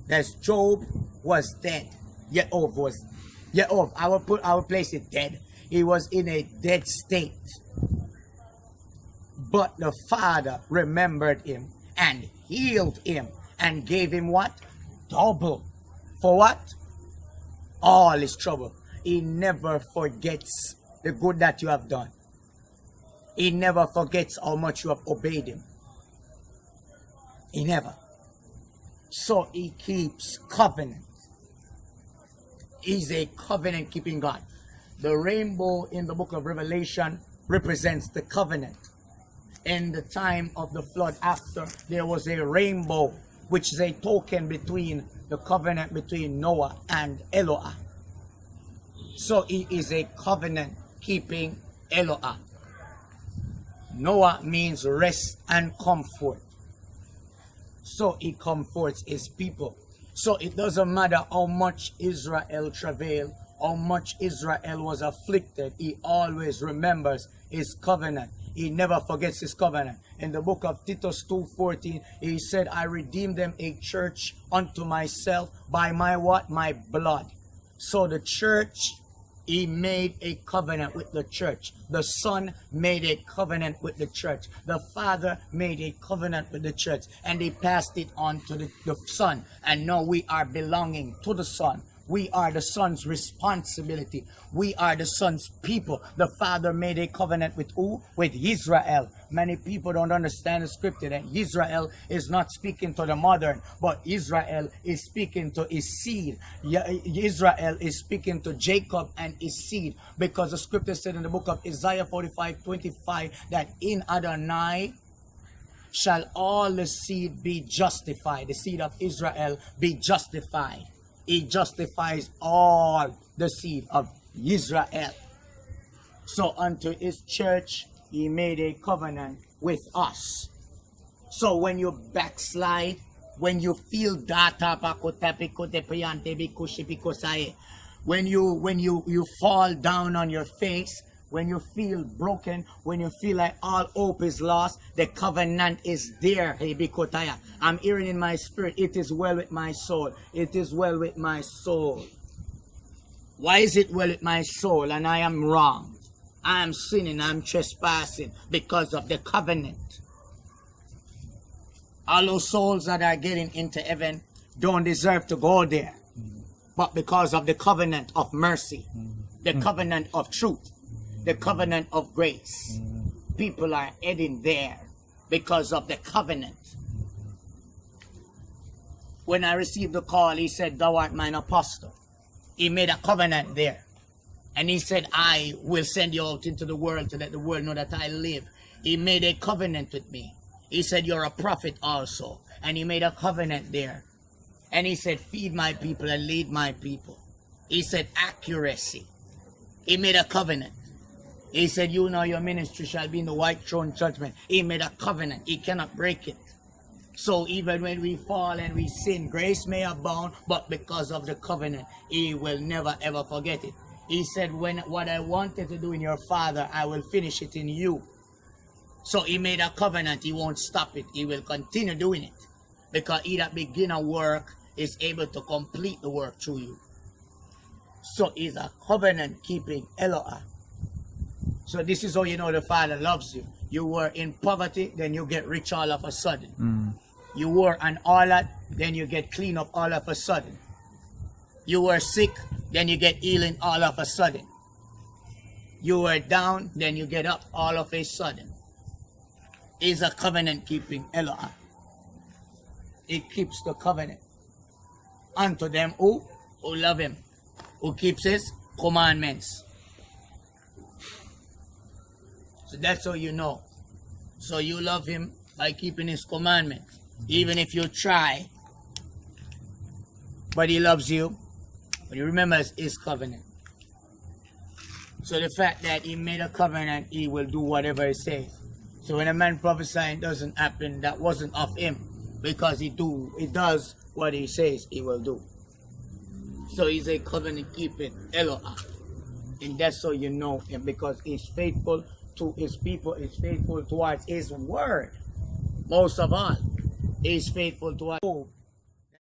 That Job was dead. I will place it dead. He was in a dead state. But the Father remembered him and healed him and gave him what? Double. For what? All his trouble. He never forgets the good that you have done. He never forgets how much you have obeyed him. He never. So he keeps covenant. He's a covenant keeping God. The rainbow in the book of Revelation represents the covenant. In the time of the flood after, there was a rainbow, which is a token between the covenant between Noah and Eloah. So he is a covenant keeping Eloah. Noah means rest and comfort. So he comforts his people. So it doesn't matter how much Israel travailed, how much Israel was afflicted, he always remembers his covenant. He never forgets his covenant. In the book of Titus 2:14, he said, I redeemed them a church unto myself by my what? My blood. So the church, he made a covenant with the church. The Son made a covenant with the church. The Father made a covenant with the church. And they passed it on to the Son. And now we are belonging to the Son. We are the Son's responsibility. We are the Son's people. The Father made a covenant with who? With Israel. Many people don't understand the scripture that Israel is not speaking to the modern, but Israel is speaking to his seed. Israel is speaking to Jacob and his seed, because the scripture said in the book of Isaiah 45:25 that in Adonai shall all the seed be justified. The seed of Israel be justified. He justifies all the seed of Israel. So unto his church, he made a covenant with us. So when you backslide, when you feel when you fall down on your face, when you feel broken, when you feel like all hope is lost, the covenant is there. I'm hearing in my spirit, it is well with my soul. It is well with my soul. Why is it well with my soul? And I am wrong. I am sinning. I am trespassing because of the covenant. All those souls that are getting into heaven don't deserve to go there. But because of the covenant of mercy, the covenant of truth, the covenant of grace, people are heading there because of the covenant. When I received the call, he said, thou art mine apostle. He made a covenant there. And he said, I will send you out into the world to let the world know that I live. He made a covenant with me. He said, you're a prophet also. And he made a covenant there. And he said, feed my people and lead my people. He said, accuracy. He made a covenant. He said, you know your ministry shall be in the white throne judgment. He made a covenant. He cannot break it. So even when we fall and we sin, grace may abound, but because of the covenant, he will never ever forget it. He said, what I wanted to do in your father, I will finish it in you. So he made a covenant. He won't stop it. He will continue doing it. Because he that begin a work is able to complete the work through you. So he's a covenant keeping Eloah. So this is how you know the Father loves you. You were in poverty, then you get rich all of a sudden. You were an harlot, then you get clean up all of a sudden. You were sick, then you get healing all of a sudden. You were down, then you get up all of a sudden. He's a covenant keeping Eloah. He keeps the covenant unto them who love him, who keeps his commandments. So that's how you know. So you love him by keeping his commandments. Even if you try, but he loves you, but he remembers his covenant. So the fact that he made a covenant, he will do whatever he says. So when a man prophesying doesn't happen, that wasn't of him, because he does what he says he will do. So he's a covenant keeping Eloah. And that's how you know him, because he's faithful to his people, is faithful towards his word. Most of all, he is faithful towards